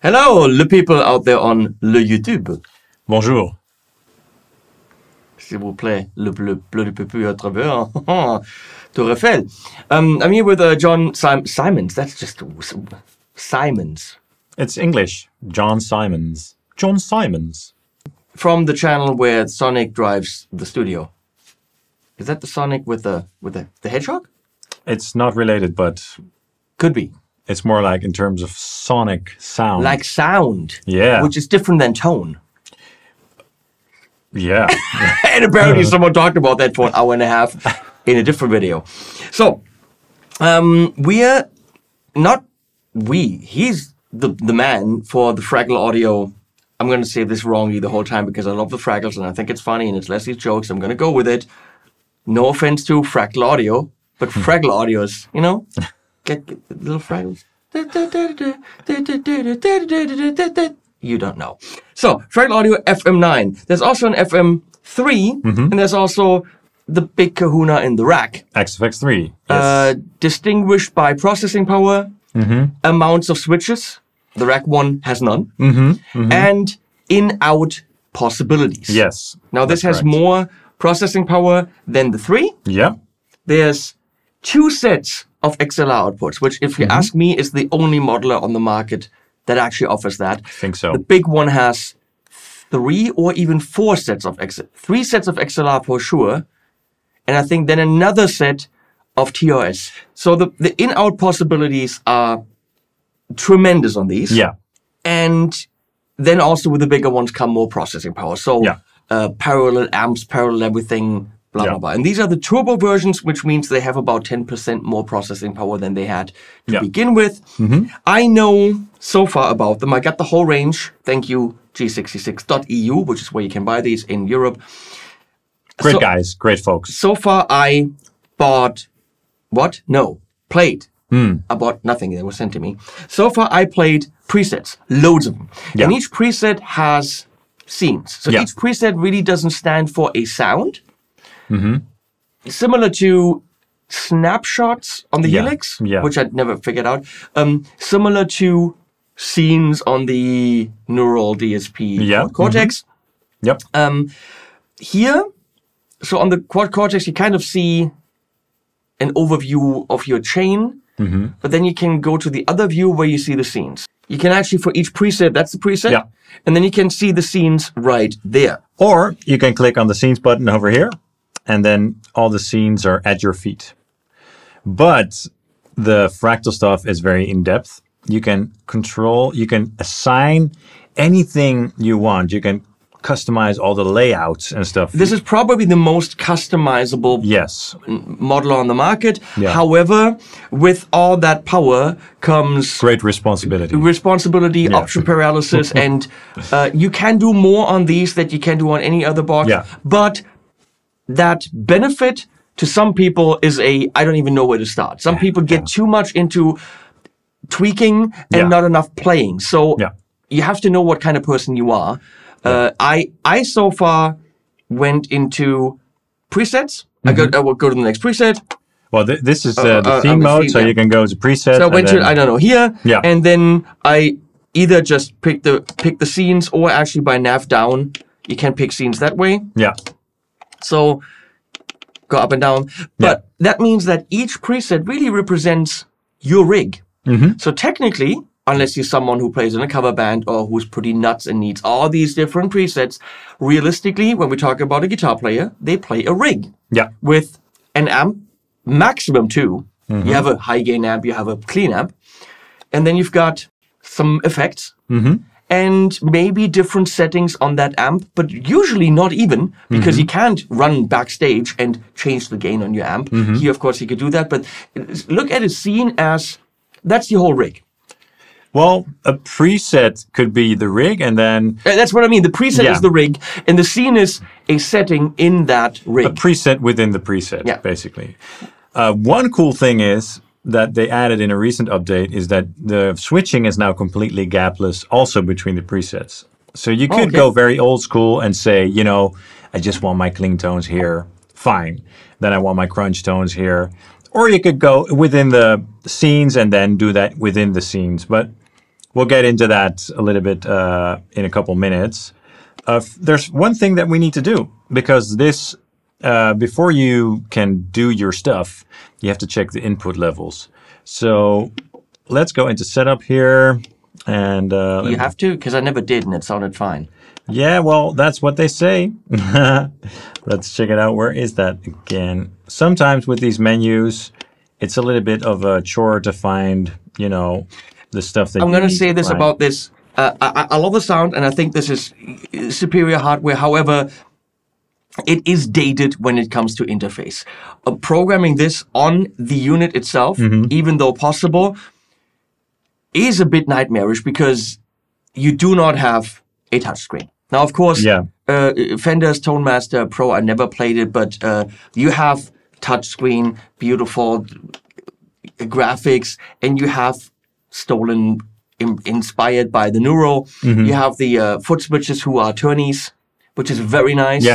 Hello, le people out there on le YouTube. Bonjour. S'il vous plaît, le peu à travers Tour Eiffel. I'm here with John Simons. That's just Simons. It's English. John Simons. John Simons. From the channel where Sonic drives the studio. Is that the Sonic with the hedgehog? It's not related, but Could be. it's more like in terms of sonic sound. Like sound. Yeah. Which is different than tone. Yeah. And apparently someone talked about that for an hour and a half in a different video. So, he's the man for the Fraggle audio. I'm going to say this wrongly the whole time because I love the Fraggles and I think it's funny and it's Leslie's jokes. I'm going to go with it. No offense to Fraggle audio, but Fraggle audio is, get the little Fraggles. You don't know. So, Fraggle Audio FM9. There's also an FM3, and there's also the big kahuna in the rack. XFX3. Yes. Distinguished by processing power, amounts of switches. The rack one has none. And in-out possibilities. Yes. Now, this has correct. more processing power than the 3. Yeah. There's 2 sets of XLR outputs, which, if you ask me, is the only modeler on the market that actually offers that. I think so. The big one has 3 or even 4 sets of 3 sets of XLR for sure, and I think then another set of TRS. So the in-out possibilities are tremendous on these. Yeah. And then also with the bigger ones come more processing power. So Yeah. Parallel amps, parallel everything, blah, Yeah. blah, blah. And these are the turbo versions, which means they have about 10% more processing power than they had to Yeah. begin with. I know so far about them. I got the whole range. Thank you, G66.eu, which is where you can buy these in Europe. Great guys. Great folks. So far, I bought what? No, played. I bought nothing that was sent to me. So far, I played presets, loads of them. Yeah. And each preset has scenes. So Yeah. each preset really doesn't stand for a sound. Similar to snapshots on the Yeah. Helix, Yeah. which I'd never figured out. Similar to scenes on the Neural DSP Yeah. Quad Cortex. Yep. Here, so on the Quad Cortex, you kind of see an overview of your chain, but then you can go to the other view where you see the scenes. You can actually, for each preset, that's the preset, Yeah. and then you can see the scenes right there. Or you can click on the scenes button over here, and then all the scenes are at your feet. But the Fractal stuff is very in-depth. You can control, you can assign anything you want. You can customize all the layouts and stuff. This is probably the most customizable Yes. modeler on the market. Yeah. However, with all that power comes Great responsibility. responsibility, option paralysis, and you can do more on these that you can do on any other box. Yeah. But that benefit to some people is I don't even know where to start. Some people get too much into tweaking and Yeah. not enough playing. So Yeah. you have to know what kind of person you are. I so far went into presets. I will go to the next preset. Well, this is the theme the mode, theme, so yeah. you can go to preset. So I went and to, then- I don't know, here. Yeah. And then I either just pick the scenes or actually by nav down, you can pick scenes that way. Yeah. So go up and down. But that means that each preset really represents your rig. So technically, unless you're someone who plays in a cover band or who's pretty nuts and needs all these different presets, realistically, when we talk about a guitar player, they play a rig Yeah. with an amp, maximum 2. You have a high gain amp, you have a clean amp, and then you've got some effects and maybe different settings on that amp, but usually not even because you can't run backstage and change the gain on your amp. Here, of course, you could do that, but look at a scene as that's the whole rig. Well, a preset could be the rig, and then That's what I mean. The preset Yeah. is the rig, and the scene is a setting in that rig. a preset within the preset, Yeah. basically. One cool thing is that they added in a recent update is that the switching is now completely gapless also between the presets. So you could go very old school and say, I just want my clean tones here. Fine. Then I want my crunch tones here. Or you could go within the scenes and then do that within the scenes. But we'll get into that a little bit in a couple minutes. There's one thing that we need to do, because this, before you can do your stuff, you have to check the input levels. So let's go into setup here. And you have to, because I never did, and it sounded fine. Yeah, well, that's what they say. Let's check it out. Where is that again? Sometimes with these menus, it's a little bit of a chore to find, the stuff that I'm going to say to this find. about this. I love the sound, and I think this is superior hardware. However, it is dated when it comes to interface. Programming this on the unit itself, even though possible, is a bit nightmarish because you do not have a touchscreen. Now, of course, Fender's ToneMaster Pro, I never played it, but you have touchscreen, beautiful graphics, and you have stolen, inspired by the Neuro. You have the foot switches who are turnies, which is very nice.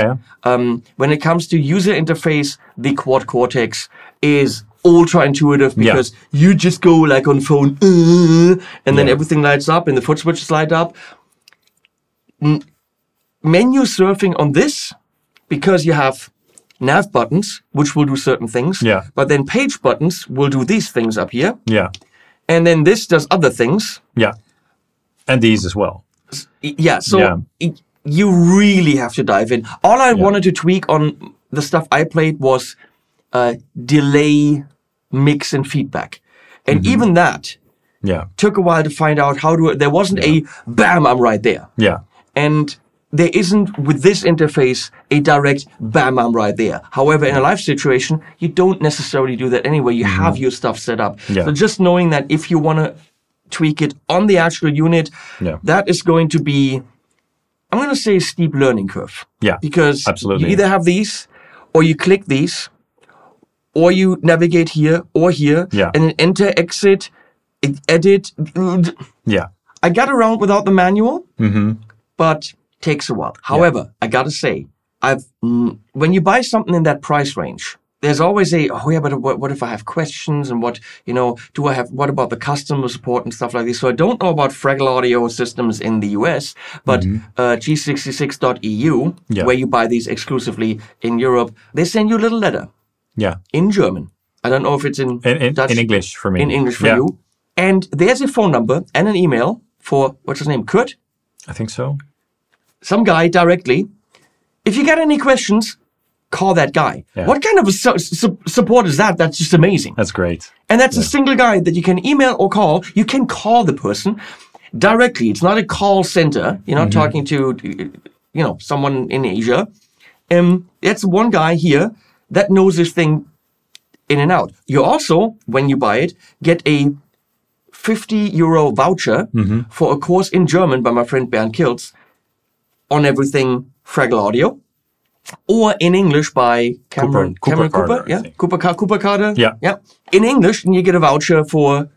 When it comes to user interface, the Quad Cortex is ultra intuitive because you just go like on phone, and then everything lights up and the foot switches light up. Menu surfing on this, because you have nav buttons, which will do certain things, but then page buttons will do these things up here. And then this does other things. And these as well. You really have to dive in. All I wanted to tweak on the stuff I played was delay, mix, and feedback. And even that took a while to find out how to... There wasn't a bam, I'm right there. And there isn't, with this interface, a direct bam, I'm right there. However, in a live situation, you don't necessarily do that anyway. You have your stuff set up. So just knowing that if you want to tweak it on the actual unit, that is going to be, I'm going to say, a steep learning curve. Because you either have these, or you click these, or you navigate here or here, and then enter, exit, edit. I got around without the manual, but takes a while. However, I gotta say, when you buy something in that price range, there's always but what if I have questions, and what about the customer support and stuff like this? So I don't know about Fraggle Audio systems in the US, but G66.eu, where you buy these exclusively in Europe, they send you a little letter. In German. I don't know if it's in Dutch. In English for me. In English for you. And there's a phone number and an email for, what's his name, Kurt? I think so. Some guy directly. If you got any questions, call that guy. What kind of a support is that? That's just amazing. That's great. And that's a single guy that you can email or call. You can call the person directly. It's not a call center. You're not talking to, someone in Asia. That's one guy here that knows this thing in and out. You also, when you buy it, get a €50 voucher for a course in German by my friend Bernd Kiltz on everything Fraggle Audio, or in English by Cameron Cooper. Cooper Carter. In English, and you get a voucher for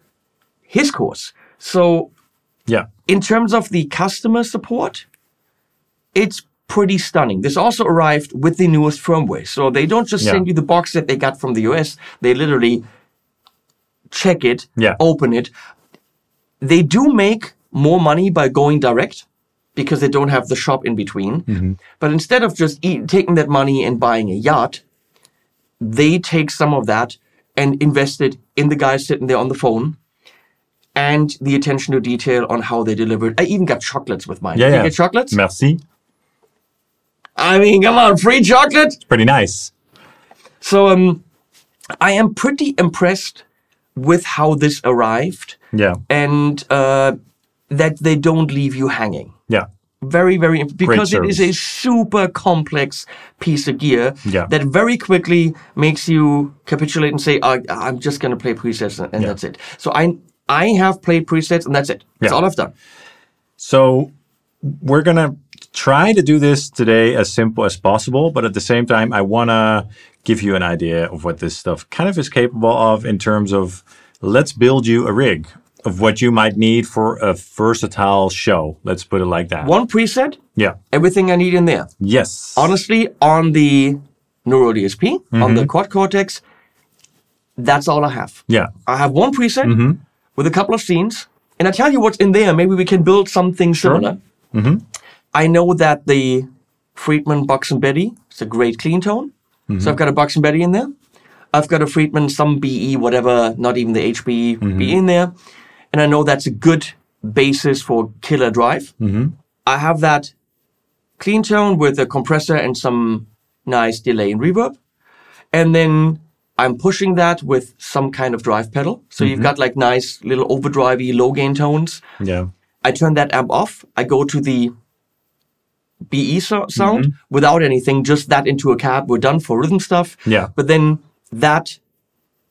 his course. So, in terms of the customer support, it's pretty stunning. This also arrived with the newest firmware. So they don't just send you the box that they got from the US. They literally check it, open it. They do make more money by going direct because they don't have the shop in between. But instead of just taking that money and buying a yacht, they take some of that and invest it in the guy sitting there on the phone and the attention to detail on how they deliver it. I even got chocolates with mine. Did you get chocolates? Merci. I mean, come on, free chocolate? It's pretty nice. So I am pretty impressed with how this arrived. And that they don't leave you hanging. Very, very, because it is a super complex piece of gear that very quickly makes you capitulate and say, I'm just going to play presets and that's it. So I have played presets and that's it. That's all I've done. So we're going to try to do this today as simple as possible, but at the same time, I want to give you an idea of what this stuff kind of is capable of in terms of, let's build you a rig of what you might need for a versatile show. Let's put it like that. One preset? Everything I need in there. Yes. Honestly, on the Neuro DSP, on the Quad Cortex, that's all I have. I have one preset with a couple of scenes, And I tell you what's in there. Maybe we can build something similar. I know that the Friedman Box and Betty is a great clean tone. So I've got a Box and Betty in there. I've got a Friedman, some BE, whatever, not even the HB, be in there. And I know that's a good basis for killer drive. I have that clean tone with a compressor and some nice delay and reverb. And then I'm pushing that with some kind of drive pedal. So you've got like nice little overdrivey low gain tones. Yeah. I turn that amp off. I go to the BE sound without anything, just that into a cab. We're done for rhythm stuff. Yeah. But then that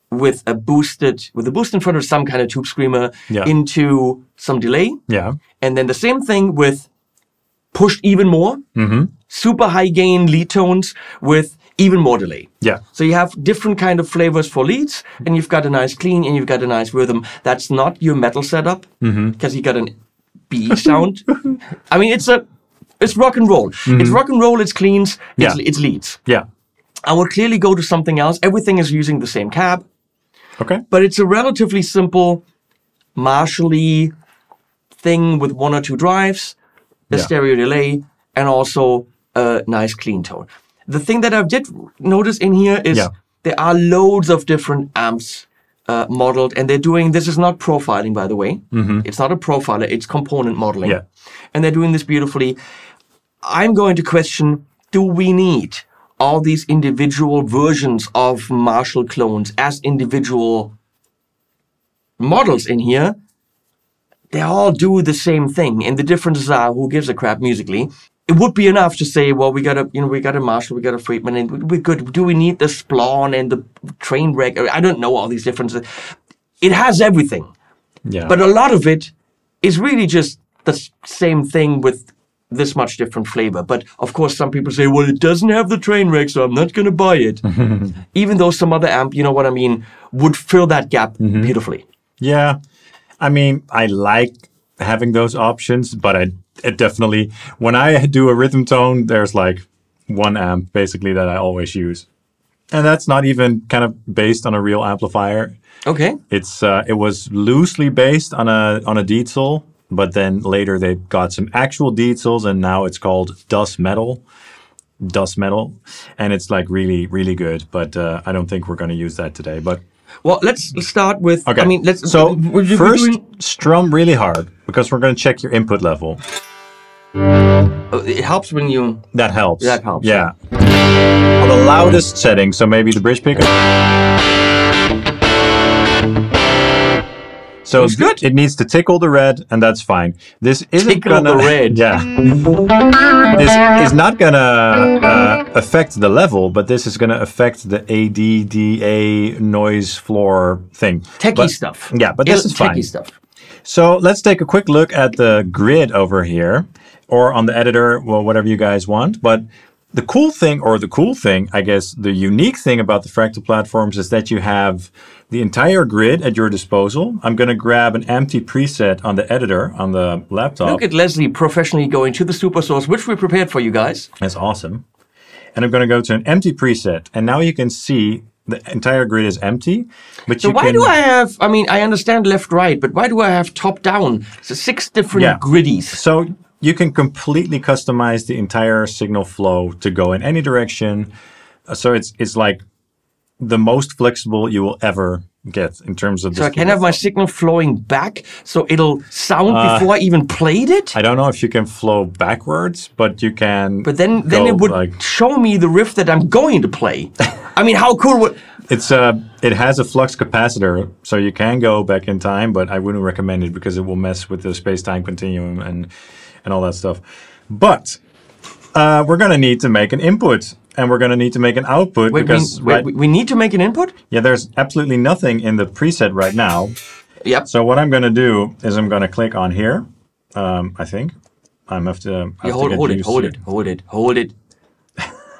with a boost in front of some kind of tube screamer into some delay. Yeah. And then the same thing with pushed even more, super high gain lead tones with even more delay. Yeah. So you have different kind of flavors for leads, and you've got a nice clean and you've got a nice rhythm. That's not your metal setup because you got an BE sound. I mean, it's rock and roll. It's rock and roll. It's cleans. It's leads. Yeah. I would clearly go to something else. Everything is using the same cab. Okay. But it's a relatively simple Marshall-y thing with 1 or 2 drives, a stereo delay, and also a nice clean tone. The thing that I did notice in here is there are loads of different amps modeled, and they're doing, this is not profiling, by the way. It's not a profiler, it's component modeling. Yeah. And they're doing this beautifully. I'm going to question, do we need all these individual versions of Marshall clones as individual models in here? They all do the same thing, and the differences are who gives a crap musically. It would be enough to say, well, we got a Marshall, we got a Friedman, and we're good. Do we need the Splawn and the Trainwreck? I don't know all these differences. It has everything. Yeah. But a lot of it is really just the same thing with this much different flavor. But of course, some people say, well, it doesn't have the Trainwreck, so I'm not going to buy it. Even though some other amp, you know what I mean, would fill that gap beautifully. Yeah. I mean, I like having those options, but it definitely, when I do a rhythm tone, there's like one amp basically that I always use. And that's not even kind of based on a real amplifier. Okay. It was loosely based on a Dietzel, but then later they got some actual Dietzels, and now it's called Dus Metal, and it's like really, really good. But I don't think we're going to use that today. But well, let's start with. Okay. I mean, let's. So first, strum really hard because we're going to check your input level. It helps when you. That helps. That helps. Yeah. On the loudest setting, so maybe the bridge pickup. So it's good. It needs to tickle the red, and that's fine. This isn't tickle gonna, the red. Yeah. This is not gonna affect the level, but this is gonna affect the ADDA noise floor thing. Techie stuff. Yeah, but this is fine. Techie stuff. So let's take a quick look at the grid over here, or on the editor, well, whatever you guys want. But the cool thing, I guess, the unique thing about the Fractal platforms is that you have the entire grid at your disposal. I'm going to grab an empty preset on the editor on the laptop. Look at Leslie professionally going to the super source, which we prepared for you guys. That's awesome. And I'm going to go to an empty preset. And now you can see the entire grid is empty. But so why do I have, I mean, I understand left, right, but why do I have top, down? So 6 different griddies. So you can completely customize the entire signal flow to go in any direction. So it's like the most flexible you will ever get in terms of. So I can have my signal flowing back, so it'll sound before I even played it. I don't know if you can flow backwards, but you can. But then it would show me the riff that I'm going to play. I mean, how cool would? It has a flux capacitor, so you can go back in time, but I wouldn't recommend it because it will mess with the space-time continuum and all that stuff. But we're going to need to make an input, and we're going to need to make an output. We need to make an input? Yeah, there's absolutely nothing in the preset right now. Yep. So what I'm going to do is I'm going to click on here, I think. I have to hold it.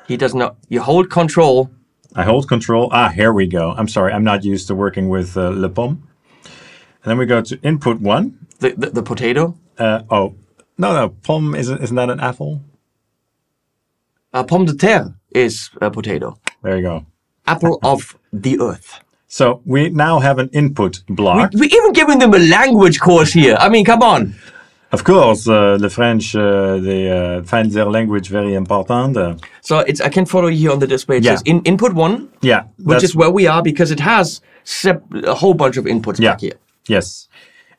He does not. You hold control. I hold control. Here we go. I'm sorry. I'm not used to working with Le Pomme. And then we go to input 1. The potato? No. Pomme, isn't that an apple? Pomme de terre is a potato. There you go. Apple of the earth. So we now have an input block. We're even giving them a language course here. I mean, come on. Of course, the French, they find their language very important. So I can follow you here on the display. It says input 1, which is where we are because it has a whole bunch of inputs back here. Yes.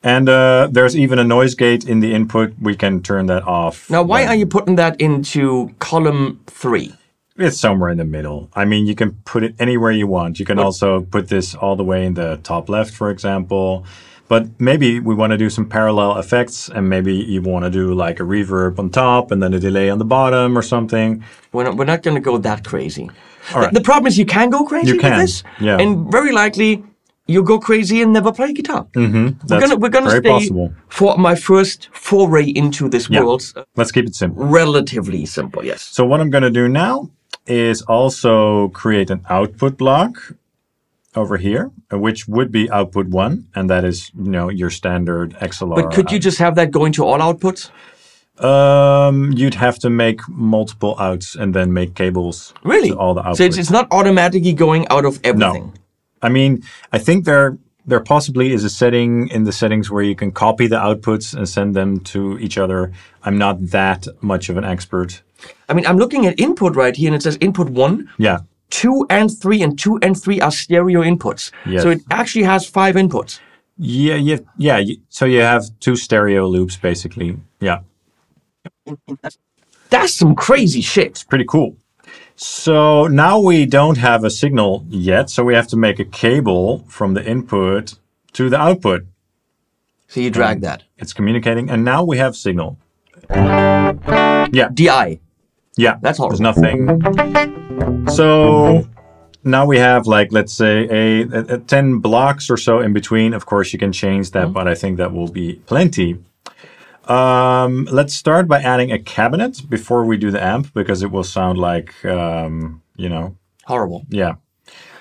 And there's even a noise gate in the input. We can turn that off. Now, why are you putting that into column 3? It's somewhere in the middle. I mean, you can put it anywhere you want. You can also put this all the way in the top left, for example. But maybe we want to do some parallel effects, and maybe you want to do like a reverb on top and then a delay on the bottom or something. We're not going to go that crazy. All right. The problem is you can go crazy with this. Yeah. And very likely you'll go crazy and never play guitar. Mm-hmm. We're gonna stay possible. For my first foray into this world. Let's keep it simple. Relatively simple, yes. So what I'm going to do now is also create an output block over here, which would be output 1, and that is, your standard XLR. But could you just have that going to all outputs? You'd have to make multiple outs and then make cables really? To all the outputs. So it's not automatically going out of everything? No. I mean, I think there possibly is a setting in the settings where you can copy the outputs and send them to each other. I'm not that much of an expert. I mean, I'm looking at input right here, and it says input 1. Yeah. 2 and 3, and 2 and 3 are stereo inputs. Yes. So it actually has 5 inputs. Yeah. So you have 2 stereo loops, basically. Yeah. That's some crazy shit. It's pretty cool. So now we don't have a signal yet, so we have to make a cable from the input to the output. So you drag that. It's communicating, and now we have signal. Yeah. DI. Yeah. That's horrible. There's nothing. So now we have, like, let's say a 10 blocks or so in between. Of course, you can change that, but I think that will be plenty. Let's start by adding a cabinet before we do the amp, because it will sound like, horrible. Yeah.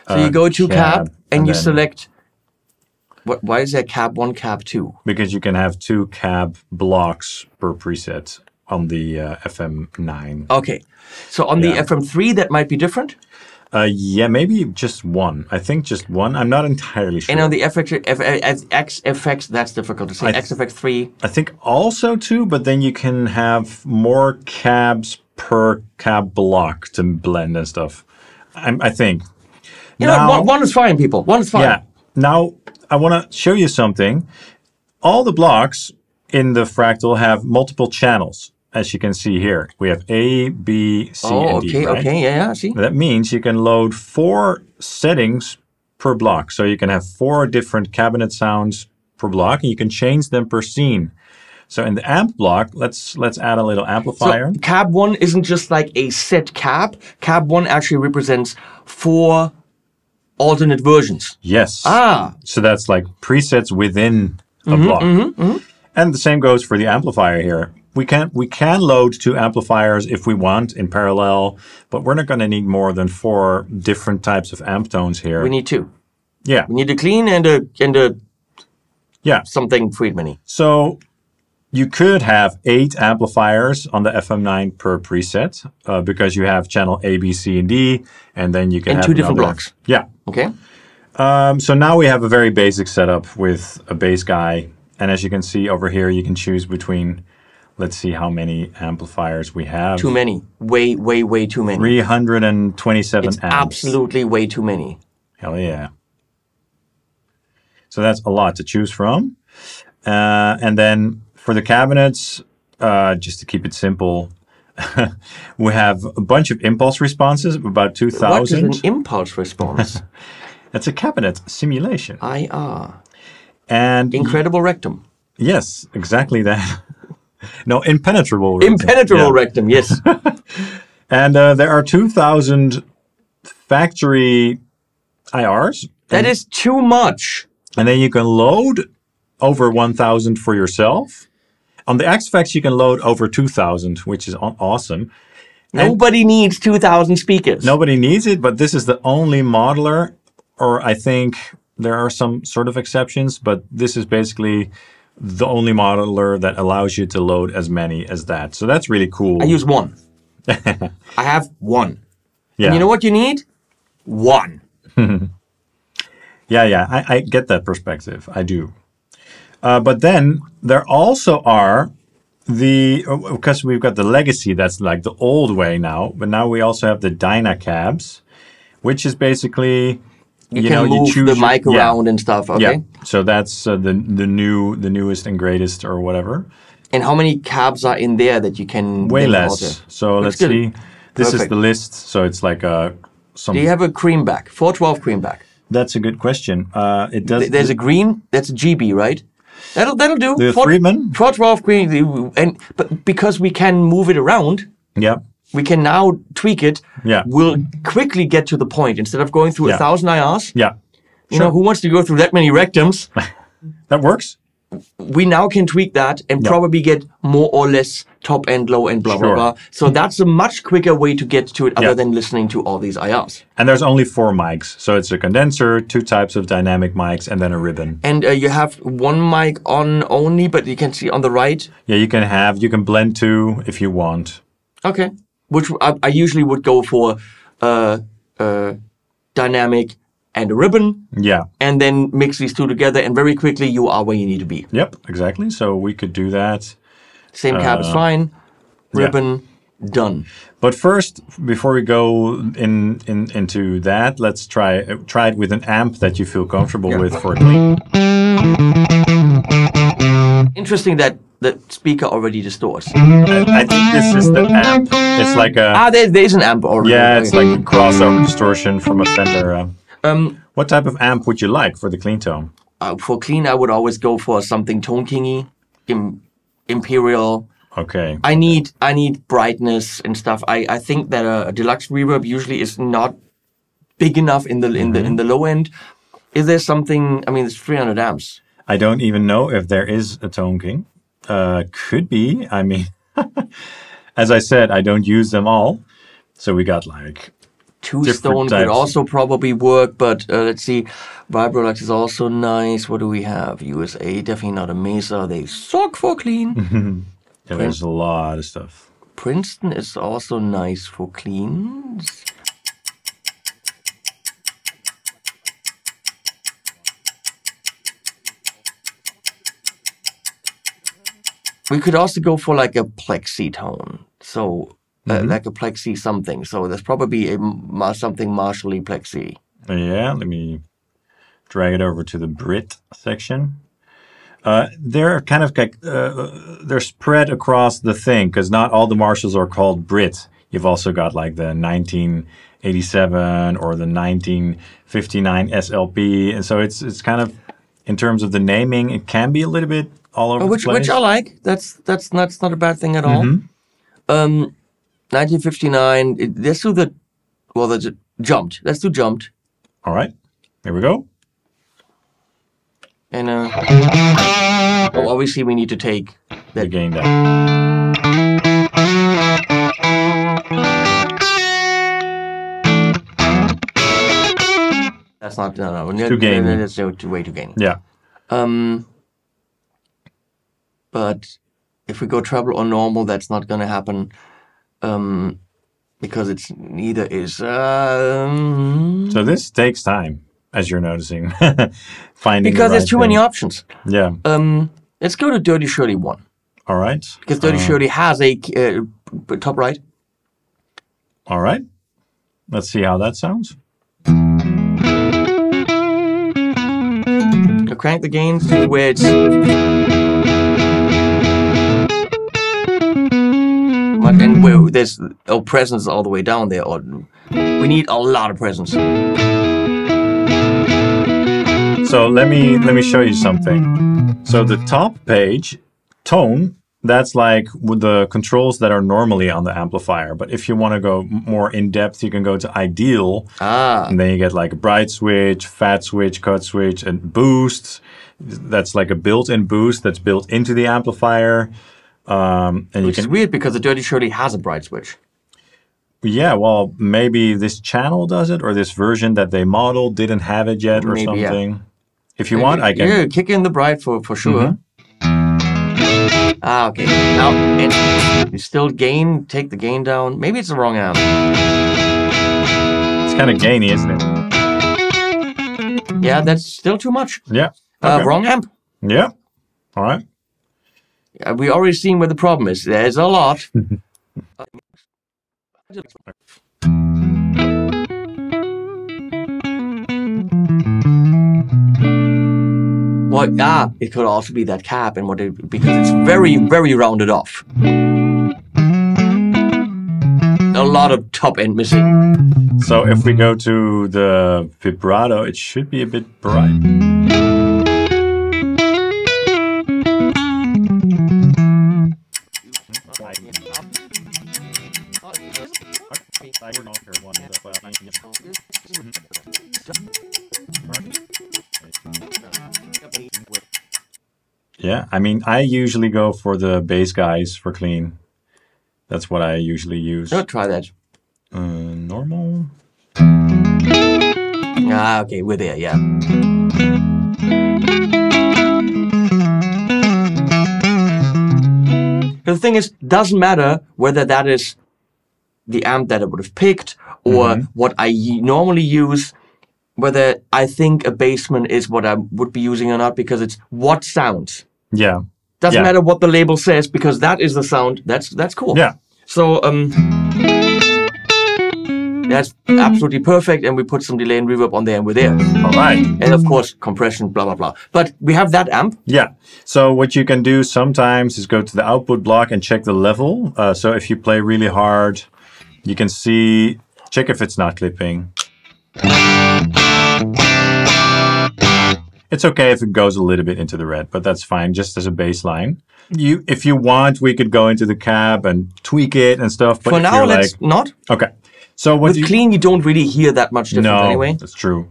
So you go to cab and you select. Why is there cab 1, cab 2? Because you can have 2 cab blocks per preset on the FM9. Okay. So on the FM3, that might be different? Yeah, maybe just 1. I think just 1. I'm not entirely sure. And on the XFX, that's difficult to say. XFX3. I think also 2, but then you can have more cabs per cab block to blend and stuff. I think. Now, one is fine, people. 1 is fine. Yeah. Now, I want to show you something. All the blocks in the Fractal have multiple channels. As you can see here, we have A, B, C, and D. Okay, yeah, see. That means you can load 4 settings per block. So you can have 4 different cabinet sounds per block, and you can change them per scene. So in the amp block, let's add a little amplifier. So cab 1 isn't just like a set cab. Cab 1 actually represents 4 alternate versions. Yes. Ah. So that's like presets within a block. And the same goes for the amplifier here. We can load 2 amplifiers if we want in parallel, but we're not going to need more than 4 different types of amp tones here. We need 2. Yeah. We need a clean and a something Friedman-y. So you could have 8 amplifiers on the FM9 per preset because you have channel A, B, C, and D, and then you can have 2 different blocks. Yeah. Okay. So now we have a very basic setup with a bass guy, and as you can see over here, you can choose between. Let's see how many amplifiers we have. Too many. Way, way, way too many. 327 it's amps. Absolutely way too many. Hell yeah. So that's a lot to choose from. And then for the cabinets, just to keep it simple, we have a bunch of impulse responses, about 2,000. What is an impulse response? It's a cabinet simulation. IR. And Incredible rectum. Yes, exactly that. No, impenetrable rectum. Impenetrable rectum, yes. And there are 2,000 factory IRs. That is too much. And then you can load over 1,000 for yourself. On the XFX, you can load over 2,000, which is awesome. Nobody needs 2,000 speakers. Nobody needs it, but this is the only modeler, or I think there are some sort of exceptions, but this is basically the only modeler that allows you to load as many as that. So that's really cool. I use 1. I have 1. Yeah. And you know what you need? 1. Yeah. I get that perspective. I do. But then there also are because we've got the Legacy, that's like the old way now. But now we also have the Dynacabs, which is basically you can move the mic around and stuff. Okay. Yeah. So that's the newest and greatest or whatever. And how many cabs are in there that you can way less? Alter? So let's see. This is the list. So it's like some. Do you have a creamback? 412 creamback. That's a good question. It does. There's a green. That's a GB, right? That'll do. The Friedman. 412 green, but because we can move it around. Yeah. We can now tweak it. Yeah. We'll quickly get to the point instead of going through 1,000 IRs. Yeah. You know, who wants to go through that many rectums? That works. We now can tweak that and probably get more or less top end, low end, blah, blah, blah. So that's a much quicker way to get to it other than listening to all these IRs. And there's only 4 mics. So it's a condenser, 2 types of dynamic mics, and then a ribbon. And you have one mic on only, but you can see on the right. Yeah, you can blend 2 if you want. Okay. Which I usually would go for dynamic and a ribbon. Yeah. And then mix these 2 together, and very quickly you are where you need to be. Yep, exactly. So we could do that. Same cab is fine. Ribbon, done. But first, before we go into that, let's try it with an amp that you feel comfortable with for clean. Interesting that the speaker already distorts. I think this is the amp. It's like a... there's an amp already. Yeah, it's like a crossover distortion from a Fender. What type of amp would you like for the clean tone? For clean, I would always go for something Tone Kingy, Imperial. Okay. I need brightness and stuff. I think that a deluxe reverb usually is not big enough in the low end. Is there something? I mean, it's 300 amps. I don't even know if there is a Tone King. Could be. I mean, as I said, I don't use them all. So we got like 2-Stone could also probably work, but let's see. Vibrolux is also nice. What do we have? USA, definitely not a Mesa. They suck for clean. Yeah, there's a lot of stuff. Princeton is also nice for cleans. We could also go for like a plexi tone. So like a plexi something. So there's probably something Marshall-y plexi. Yeah, let me drag it over to the Brit section. They're kind of like, they're spread across the thing because not all the Marshalls are called Brit. You've also got like the 1987 or the 1959 SLP. And so it's kind of, in terms of the naming, it can be a little bit all over the place. Which I like. That's not a bad thing at all. 1959. Let's do the jumped. Let's do jumped. All right. Here we go. And obviously we need to take the gain down. That's not no. Too gainy. That's way too gainy. Yeah. But if we go treble or normal, that's not gonna happen. Because it's neither is. So this takes time, as you're noticing. Finding because there's too many options. Yeah. Let's go to Dirty Shirley 1. All right. Because Dirty Shirley has a top right. All right. Let's see how that sounds. I'll crank the gain to where it's. And where there's presence all the way down there. Or we need a lot of presence. So let me show you something. So the top page, tone, that's like with the controls that are normally on the amplifier. But if you want to go more in depth, you can go to ideal. And then you get like a bright switch, fat switch, cut switch, and boost. That's like a built-in boost that's built into the amplifier. Which is weird because the Dirty Shirley has a bright switch. Yeah, well, maybe this channel does it, or this version that they modeled didn't have it yet, or something. Yeah. If you want, I can. Yeah, kick in the bright for sure. Okay. Now, you still gain, take the gain down. Maybe it's the wrong amp. It's kind of gainy, isn't it? Yeah, that's still too much. Yeah. Okay. Wrong amp. Yeah. All right. We already seen where the problem is. There's a lot. Well, it could also be that cap and because it's very, very rounded off. A lot of top end missing. So if we go to the vibrato, it should be a bit bright. Yeah, I mean, I usually go for the bass guys for clean. That's what I usually use. No, try that. Normal. Okay, we're there, yeah. The thing is, doesn't matter whether that is the amp that I would have picked or what I normally use, whether I think a Bassman is what I would be using or not, because it's what sounds. Yeah. Doesn't matter what the label says, because that is the sound. That's cool. Yeah. So that's absolutely perfect, and we put some delay and reverb on there, and we're there. All right. And of course, compression, blah blah blah. But we have that amp. Yeah. So what you can do sometimes is go to the output block and check the level. So if you play really hard, you can check if it's not clipping. It's okay if it goes a little bit into the red, but that's fine, just as a baseline. If you want, we could go into the cab and tweak it and stuff. But for now, let's not. Okay. So with clean, you don't really hear that much difference anyway. That's true.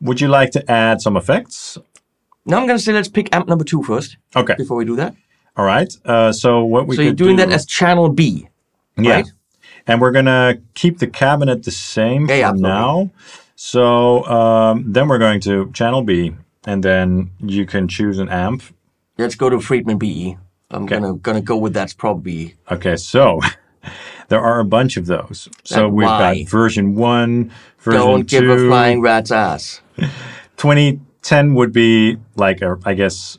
Would you like to add some effects? Now I'm going to say let's pick amp number 2 first. Okay. Before we do that. All right. So what we So you're doing that as channel B, right? And we're going to keep the cabinet the same for now. So then we're going to channel B. And then you can choose an amp. Let's go to Friedman BE. I'm gonna go with that's probably. Okay, so there are a bunch of those. So we've got version 1, version 2. Don't give a flying rat's ass. 2010 would be like, I guess,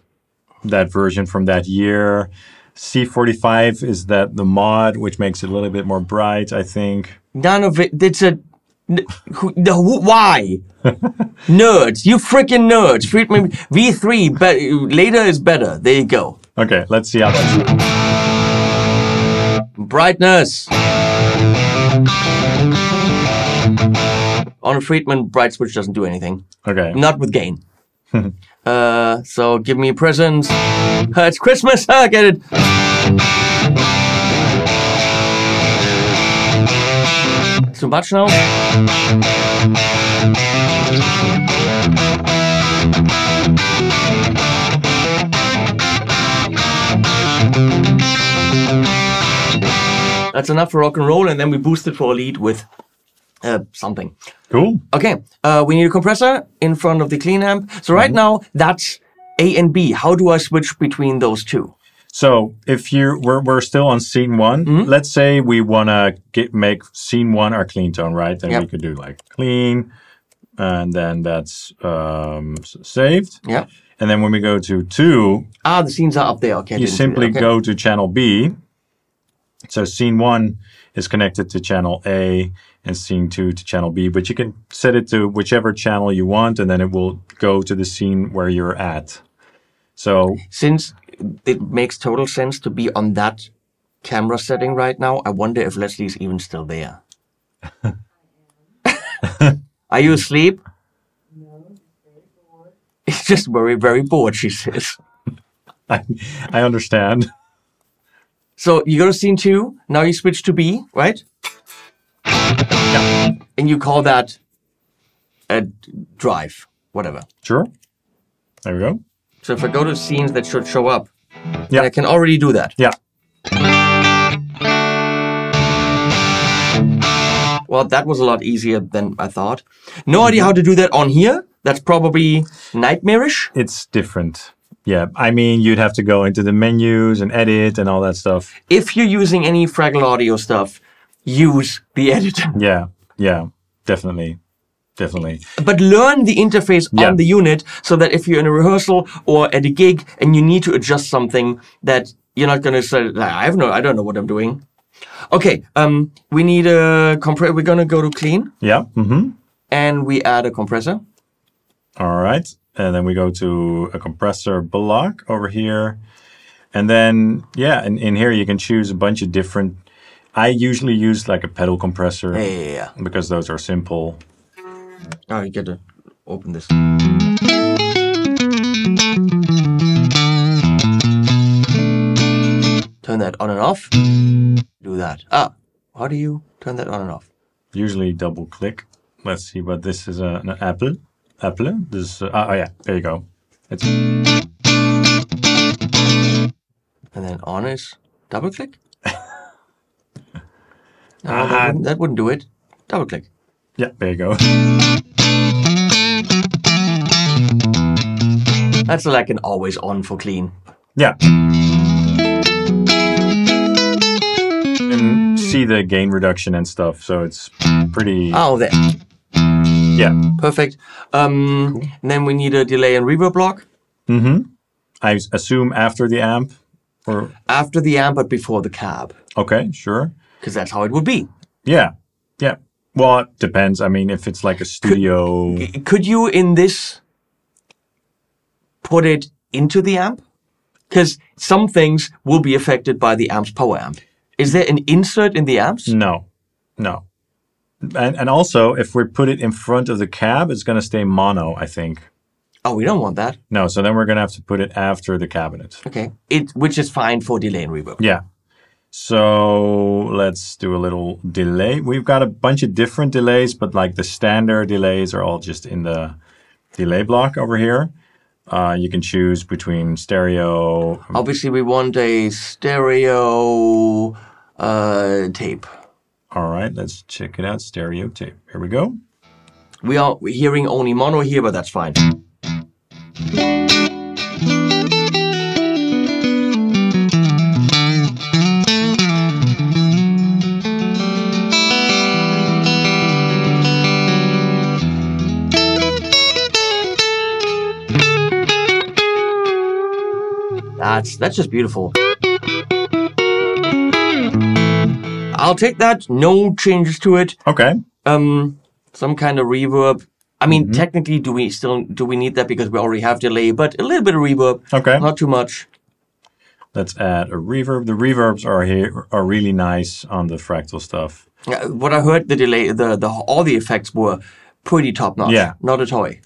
that version from that year. C45 is the mod, which makes it a little bit more bright, I think. None of it. It's a. Why? Nerds. You freaking nerds. Friedman V3, later is better. There you go. Okay, let's see how that's. Brightness. On a Friedman, bright switch doesn't do anything. Okay. Not with gain. So give me a present. It's Christmas. Get it. Too much now? That's enough for rock and roll, and then we boost it for a lead with something. Cool. Okay, we need a compressor in front of the clean amp. So right now, that's A and B. How do I switch between those two? So if we're still on scene 1, let's say we want to make scene 1 our clean tone, right? Then we could do like clean, and then that's saved. Yeah. And then when we go to 2, the scenes are up there. Okay. You simply go to channel B. So scene 1 is connected to channel A, and scene 2 to channel B. But you can set it to whichever channel you want, and then it will go to the scene where you're at. So since it makes total sense to be on that camera setting right now, I wonder if Leslie's even still there. Are you asleep? No, very bored. It's just very, very bored, she says. I understand. So you go to scene 2, now you switch to B, right? Yeah. And you call that a drive, whatever. Sure. There we go. So if I go to scenes that should show up, yeah, I can already do that. Yeah. Well, that was a lot easier than I thought. No idea how to do that on here. That's probably nightmarish. It's different. Yeah, I mean, you'd have to go into the menus and edit and all that stuff. If you're using any Fraggle Audio stuff, use the editor. Yeah, definitely. definitely. But learn the interface Yeah. on the unit so that if you're in a rehearsal or at a gig and you need to adjust something, that you're not going to say, I don't know what I'm doing. Okay, we need a compressor. We're going to go to clean Yeah. Mm-hmm. and we add a compressor. All right. And then we go to a compressor block over here. And then, yeah, in here you can choose a bunch of different. I usually use like a pedal compressor Yeah. because those are simple. Oh, you get to open this. Turn that on and off. Do that. How do you turn that on and off? Usually double click. Let's see what this is. An Apple. Apple. This. Oh yeah, there you go. It's. And then on is double click. No, that wouldn't do it. Double click. Yeah, there you go. That's like an always on for clean. Yeah. And see the gain reduction and stuff, so it's pretty. Oh, there. Yeah. Perfect. And then we need a delay and reverb block. Mm-hmm. I assume after the amp, or After the amp, but before the cab. okay, sure. Because that's how it would be. Yeah. Yeah. Well, it depends. I mean, if it's like a studio. Could you, in this, put it into the amp? Because some things will be affected by the amp's power amp. Is there an insert in the amps? No. No. And also, if we put it in front of the cab, it's going to stay mono, I think. Oh, we don't want that. No, so then we're going to have to put it after the cabinet. Okay. Which is fine for delay and reverb. Yeah. So let's do a little delay. We've got a bunch of different delays, but like the standard delays are all just in the delay block over here. You can choose between stereo. Obviously, we want a stereo tape. All right, let's check it out. Stereo tape. Here we go. We're hearing only mono here, but that's fine. That's just beautiful. I'll take that. No changes to it. Okay. Some kind of reverb. I mean, technically, do we need that because we already have delay? But a little bit of reverb. Okay. Not too much. Let's add a reverb. The reverbs are really nice on the Fractal stuff. What I heard, the delay, all the effects were pretty top notch. Yeah. Not a toy.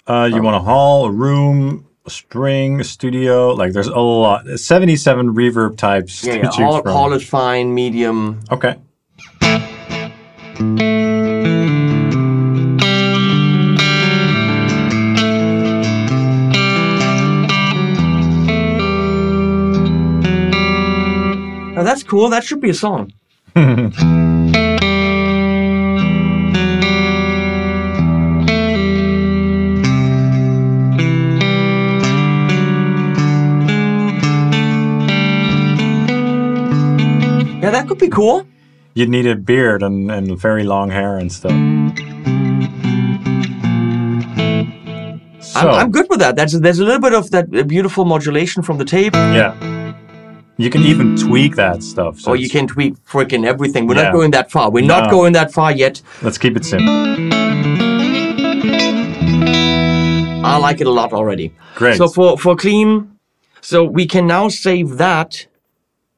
You want a hall, a room, a string, a studio. Like there's a lot. 77 reverb types to choose from. Hall is fine. Medium. Okay. Now that's cool. That should be a song. Yeah, that could be cool. You'd need a beard and very long hair and stuff. So, I'm good with that. There's a little bit of that beautiful modulation from the tape. yeah. You can even tweak that stuff. So Or you can tweak freaking everything. We're Yeah. not going that far. We're not No. going that far yet. Let's keep it simple. I like it a lot already. Great. So for clean, so we can now save that.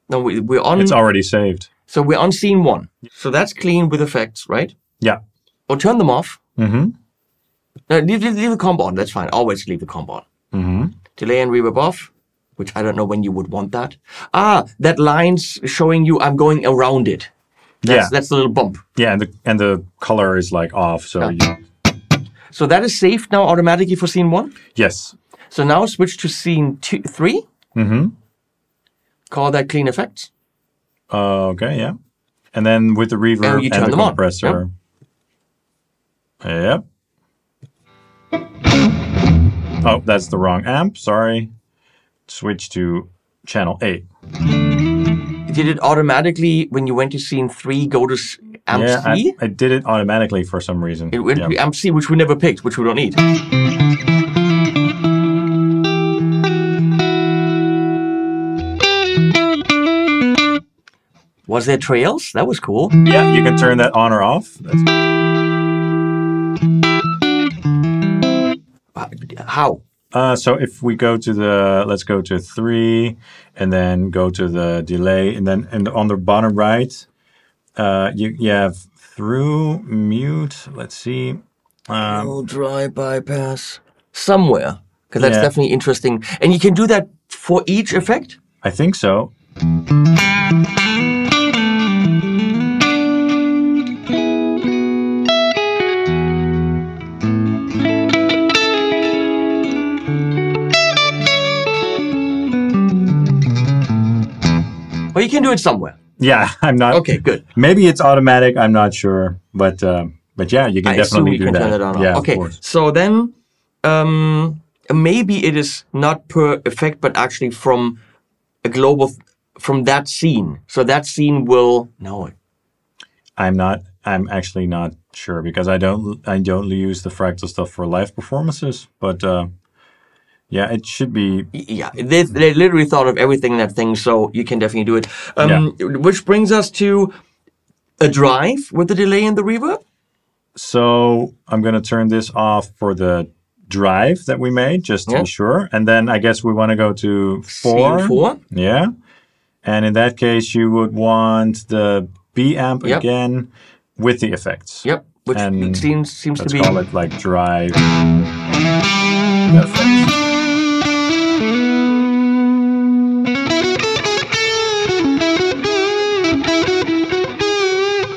No, we're on. It's already saved. So we're on scene 1. So that's clean with effects, right? Yeah. Or turn them off. Mm-hmm. No, leave the comp on. That's fine. Always leave the comp on. Mm-hmm. Delay and reverb off, which I don't know when you would want that. That line's showing you I'm going around it. Yeah. That's the little bump. Yeah, and the color is like off. So So that is saved now automatically for scene 1. yes. So now switch to scene 3. Mm-hmm. Call that clean effects. Okay, yeah. And then with the reverb you and turn the them on. compressor. Yep. Oh, that's the wrong amp. Sorry. Switch to channel 8. Did it automatically, when you went to scene 3, go to amp Yeah, C. I did it automatically for some reason. It went Yeah. to amp C, which we never picked, which we don't need. Was there trails? That was cool. Yeah, you can turn that on or off. How? So if we go to let's go to 3, and then go to the delay, and then on the bottom right, you have through, mute. Let's see. Dry bypass. Somewhere. Because that's Yeah. definitely interesting. And you can do that for each effect? I think so. Or you can do it somewhere. Yeah, I'm not. Okay, good. Maybe it's automatic. I'm not sure, but yeah, you can I assume definitely you do can that. turn it on. Yeah, Okay, of course. so then maybe it is not per effect, but actually from a global, from that scene. So that scene will, no, I'm actually not sure because I don't use the fractal stuff for live performances, but yeah, it should be. yeah, they literally thought of everything in that thing, so you can definitely do it. Which brings us to a drive with the delay and the reverb. So I'm gonna turn this off for the drive that we made, just to be sure. And then I guess we want to go to 4. Scene 4. Yeah. And in that case, you would want the B amp again with the effects. Yep, which And seems to Let's be. call it like drive effects.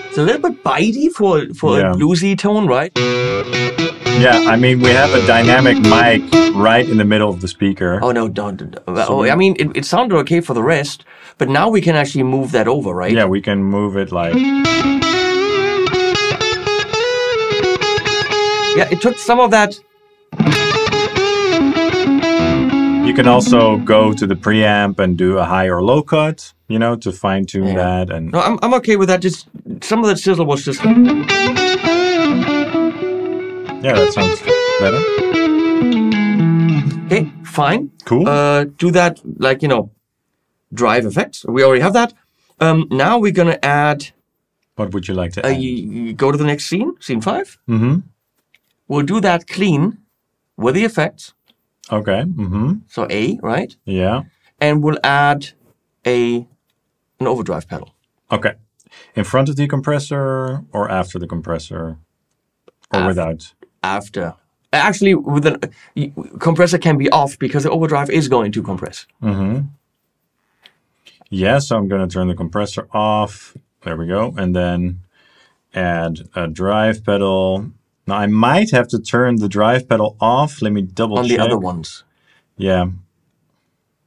It's a little bit bitey for Yeah. a bluesy tone, right? Yeah, I mean, we have a dynamic mic right in the middle of the speaker. Oh no, don't. I mean, it sounded okay for the rest, but now we can actually move that over, right? Yeah, we can move it like. Yeah, it took some of that. You can also go to the preamp and do a high or low cut, you know, to fine tune that. And No, I'm okay with that. Just some of that sizzle was just. yeah, that sounds better. Okay, fine. Cool. Do that like, drive effects. We already have that. Now we're gonna add. What would you like to add? You go to the next scene, scene 5. Mm-hmm. We'll do that clean with the effects. Okay. Mm-hmm. So A, right? Yeah. And we'll add an overdrive pedal. Okay. In front of the compressor or after the compressor? Or without? After. Actually, with the compressor can be off because the overdrive is going to compress. Mm-hmm. Yeah, so I'm going to turn the compressor off. There we go. And then add a drive pedal. Now, I might have to turn the drive pedal off. Let me double check. On the other ones. Yeah.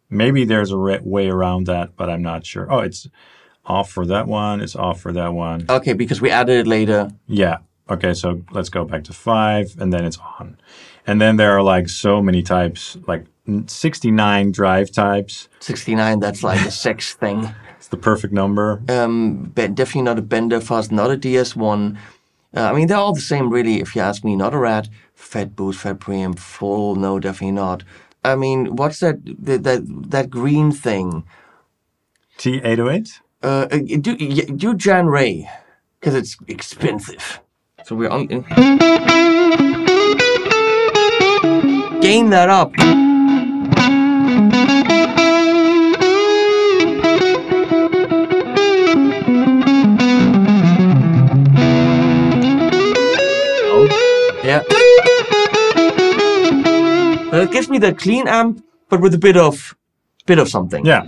Maybe there's a way around that, but I'm not sure. Oh, it's off for that one. It's off for that one. Okay, because we added it later. Yeah. Okay, so let's go back to 5, and then it's on. And then there are like so many types, like 69 drive types. 69, that's like a sex thing. It's the perfect number. Definitely not a Bender Fuzz, not a DS1. I mean, they're all the same, really, if you ask me. Not a Rat, Fed Boost, Fed Preamp, full, no, definitely not. I mean, what's that green thing? T808? Do Jan Ray, because it's expensive. So we're on. Gain that up. Yeah. It gives me that clean amp, but with a bit of something. Yeah.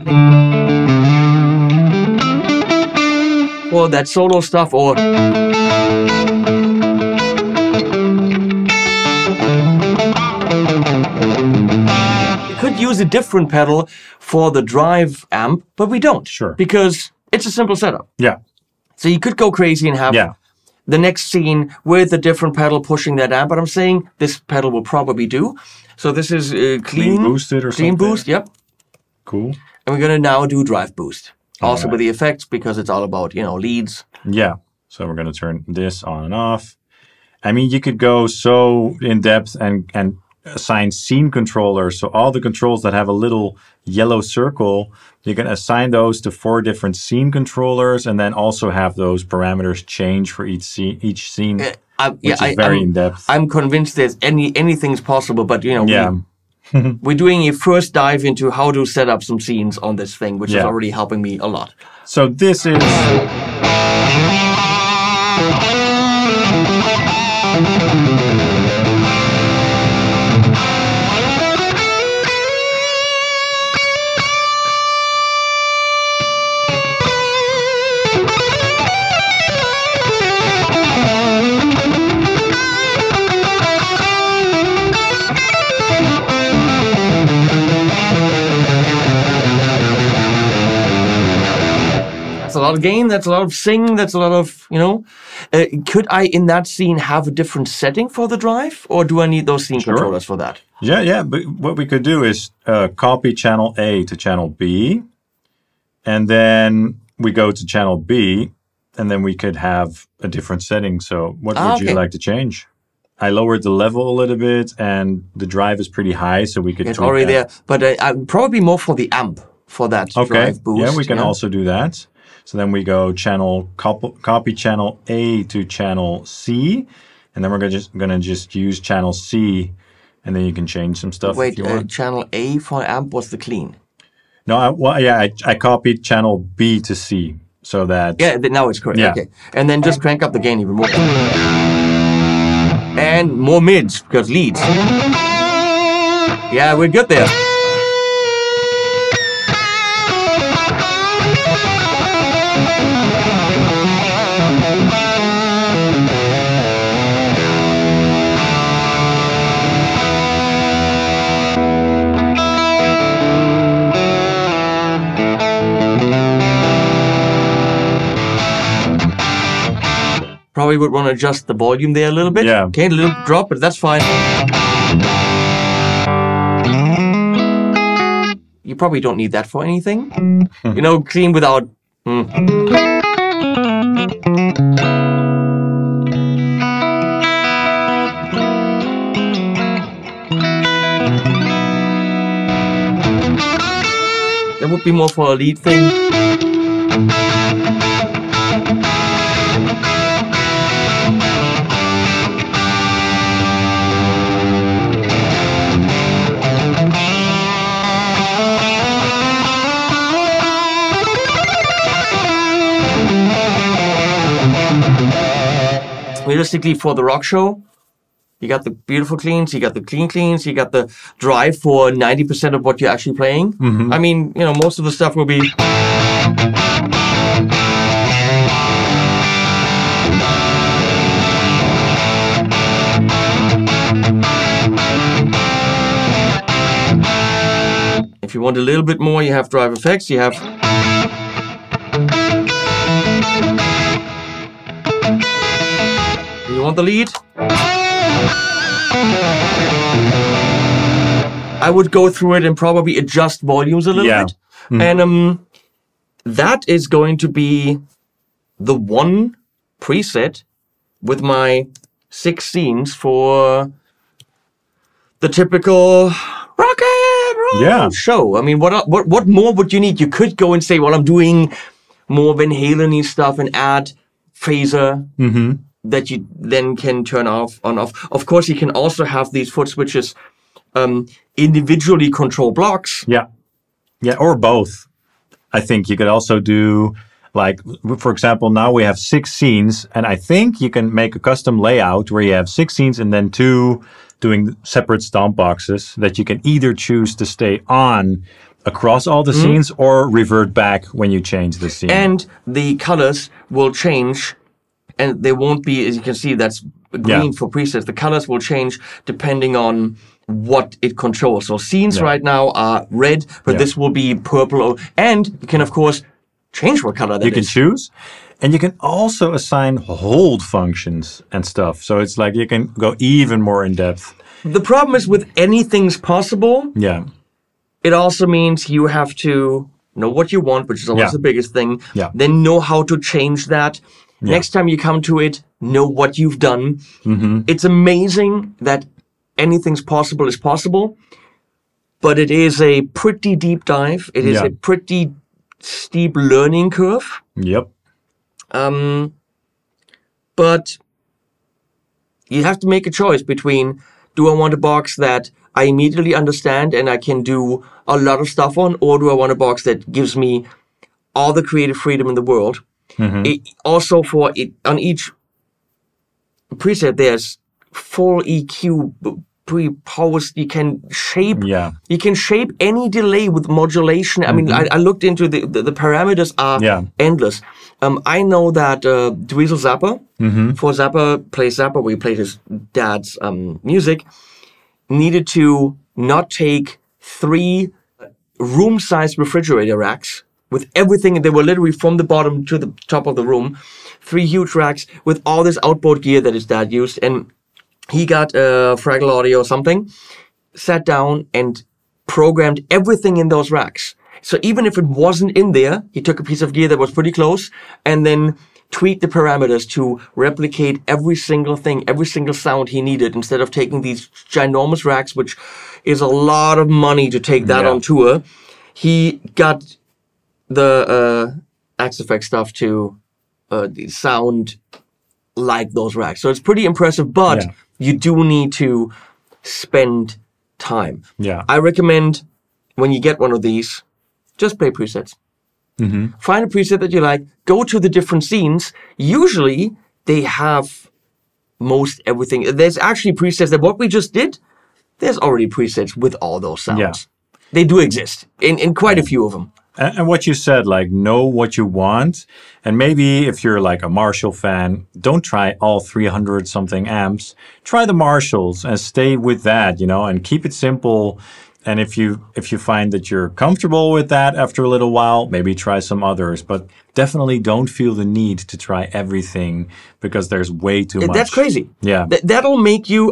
Or that solo stuff, or you could use a different pedal for the drive amp, but we don't. Sure. Because it's a simple setup. Yeah. So you could go crazy and have the next scene with a different pedal pushing that amp, but I'm saying this pedal will probably do. So this is clean boosted or clean something. boost, yep. Cool. And we're gonna now do drive boost. Also Alright. with the effects because it's all about, leads. Yeah. So we're going to turn this on and off. I mean, you could go so in depth and assign scene controllers. So all the controls that have a little yellow circle, you can assign those to 4 different scene controllers, and then also have those parameters change for each scene, which is very in depth. I'm convinced there's anything's possible, but you know, we're doing a first dive into how to set up some scenes on this thing, which is already helping me a lot. So this is. That's a lot of gain, that's a lot of sing, that's a lot of, you know. Could I, in that scene, have a different setting for the drive? Or do I need those scene controllers for that? Yeah. But what we could do is copy channel A to channel B. And then we go to channel B. And then we could have a different setting. So what would you like to change? I lowered the level a little bit. And the drive is pretty high. So we could It's already there. But I'm probably more for the amp for that drive boost. Yeah, we can also do that. So then we go copy channel A to channel C, and then we're gonna just use channel C, and then you can change some stuff. Wait, if you want. channel A for amp was the clean. No, I copied channel B to C, so that now it's correct. Yeah. Okay, and then just crank up the gain even more, and more mids because leads. Yeah, we're good there. Probably would want to adjust the volume there a little bit. Yeah. Okay, a little drop, but that's fine. You probably don't need that for anything. You know, clean without... That would be more for a lead thing. Realistically, for the rock show, you got the beautiful cleans, you got the clean cleans, you got the drive for 90% of what you're actually playing. I mean, you know, most of the stuff will be... If you want a little bit more, you have drive effects, you have... You want the lead? I would go through it and probably adjust volumes a little bit. And that is going to be the one preset with my 6 scenes for the typical rock and roll show. I mean, what more would you need? You could go and say, well, I'm doing more Van Halen-y stuff and add phaser. That you then can turn off on off. Of course, you can also have these foot switches individually control blocks. Yeah, or both. I think you could also do, like, for example, now we have 6 scenes, and I think you can make a custom layout where you have 6 scenes and then 2 doing separate stomp boxes that you can either choose to stay on across all the scenes or revert back when you change the scene. And the colors will change. And they won't be, as you can see, that's green for presets. The colors will change depending on what it controls. So scenes right now are red, but this will be purple. And you can, of course, change what color that is. You can choose. And you can also assign hold functions and stuff. So it's like you can go even more in depth. The problem is with anything's possible. Yeah. It also means you have to know what you want, which is always the biggest thing. Yeah. Then know how to change that. Next time you come to it, know what you've done. It's amazing that anything's possible is possible, but it is a pretty deep dive. It is a pretty steep learning curve. Yep. But you have to make a choice between, do I want a box that I immediately understand and I can do a lot of stuff on, or do I want a box that gives me all the creative freedom in the world? Also, on each preset, there's full EQ, pre-post. You can shape. You can shape any delay with modulation. I mean, I looked into the parameters are endless. I know that Dweezil Zappa, for Zappa plays Zappa, where he played his dad's music, needed to not take 3 room-sized refrigerator racks with everything. They were literally from the bottom to the top of the room. 3 huge racks with all this outboard gear that his dad used. And he got Fraggle Audio or something, sat down and programmed everything in those racks. So even if it wasn't in there, he took a piece of gear that was pretty close and then tweaked the parameters to replicate every single thing, every single sound he needed, instead of taking these ginormous racks, which is a lot of money to take that on tour. He got the Axe-Fx stuff to sound like those racks. So it's pretty impressive, but you do need to spend time. I recommend when you get one of these, just play presets. Find a preset that you like, go to the different scenes. Usually they have most everything. There's actually presets that what we just did, there's already presets with all those sounds. They do exist in quite a few of them. And what you said, like, know what you want. And maybe if you're like a Marshall fan, don't try all 300 something amps. Try the Marshalls and stay with that, you know, and keep it simple. And if you find that you're comfortable with that after a little while, maybe try some others. But definitely don't feel the need to try everything, because there's way too much. That's crazy. Yeah. That'll make you,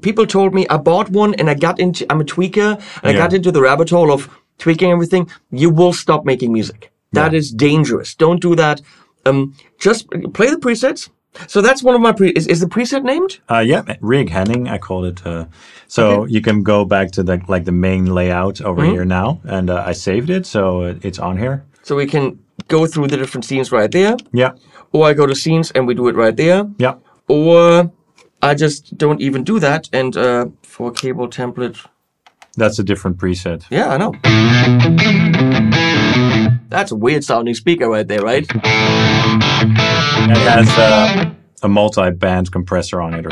people told me, I bought one and I'm a tweaker, and I got into the rabbit hole of tweaking everything. You will stop making music. That is dangerous. Don't do that. Just play the presets. So that's one of my is the preset named? Yeah, Rig Henning, I called it. So you can go back to the main layout over here now, and I saved it, so it's on here. So we can go through the different scenes right there. Yeah. Or I go to scenes and we do it right there. Yeah. Or I just don't even do that, and for cable template. That's a different preset. Yeah, I know. That's a weird sounding speaker right there, right? It has a multi-band compressor on it.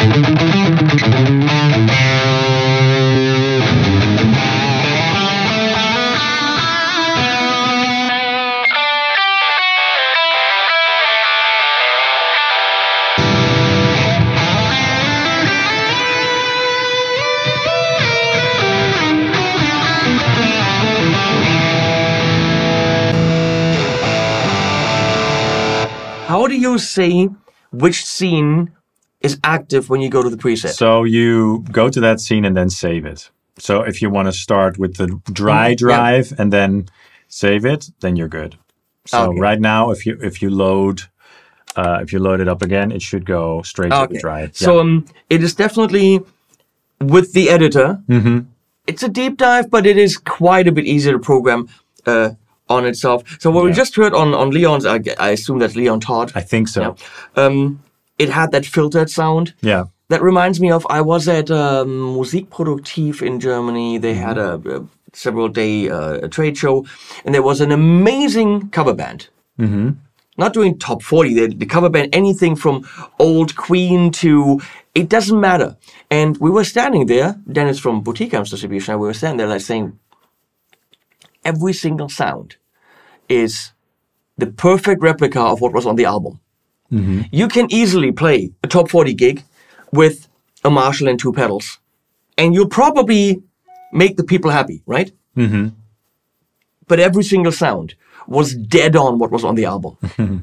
How do you say which scene is active when you go to the preset? So you go to that scene and then save it. So if you want to start with the dry drive and then save it, then you're good. So right now, if you load it up again, it should go straight to the dry. So it is definitely with the editor. It's a deep dive, but it is quite a bit easier to program on itself. So what we just heard on Leon's, I assume that's Leon Todd. I think so. Yeah. It had that filtered sound. Yeah. That reminds me of, I was at Musikproduktiv in Germany. They had a several-day trade show, and there was an amazing cover band. Not doing top 40. The cover band, anything from old Queen to, it doesn't matter. And we were standing there, Dennis from Boutique Amps Distribution, and we were standing there like saying, every single sound is the perfect replica of what was on the album. You can easily play a top 40 gig with a Marshall and 2 pedals, and you'll probably make the people happy, right? But every single sound was dead on what was on the album.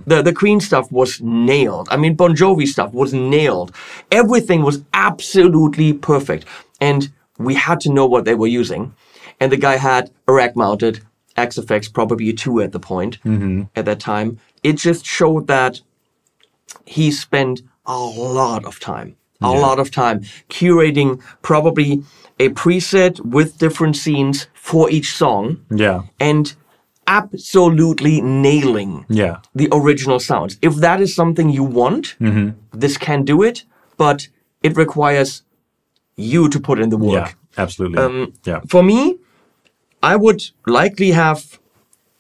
The Queen stuff was nailed. I mean, Bon Jovi stuff was nailed. Everything was absolutely perfect. And we had to know what they were using. And the guy had a rack-mounted Axe-Fx, probably a 2 at the point, at that time. It just showed that he spent a lot of time, curating probably a preset with different scenes for each song. Yeah. And absolutely nailing the original sounds. If that is something you want, this can do it, but it requires you to put in the work. Yeah, absolutely. For me, I would likely have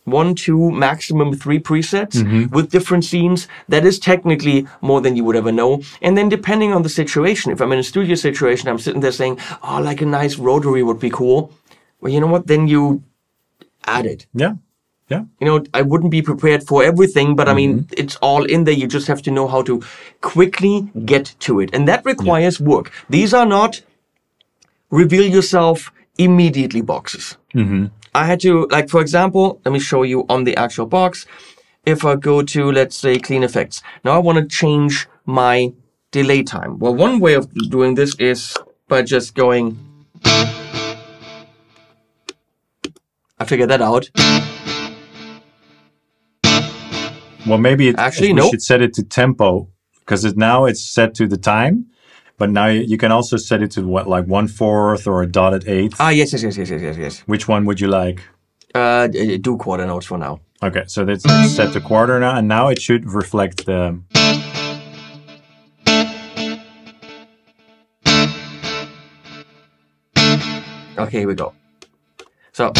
1, 2, maximum 3 presets with different scenes. That is technically more than you would ever know. And then depending on the situation, if I'm in a studio situation, I'm sitting there saying, oh, like a nice rotary would be cool. Well, you know what? Then you add it. Yeah. Yeah. You know, I wouldn't be prepared for everything, but I mean, it's all in there. You just have to know how to quickly get to it. And that requires work. These are not reveal yourself immediately boxes. I had to, like, for example, let me show you on the actual box. If I go to, let's say, Clean Effects. Now I want to change my delay time. Well, one way of doing this is by just going. I figured that out. Well, maybe Actually, we no. should set it to tempo, because now it's set to the time, but now you can also set it to what, like 1/4 or a dotted eighth. Ah, yes. Which one would you like? Do quarter notes for now. Okay, so that's set to quarter now, and now it should reflect the. Okay, here we go. So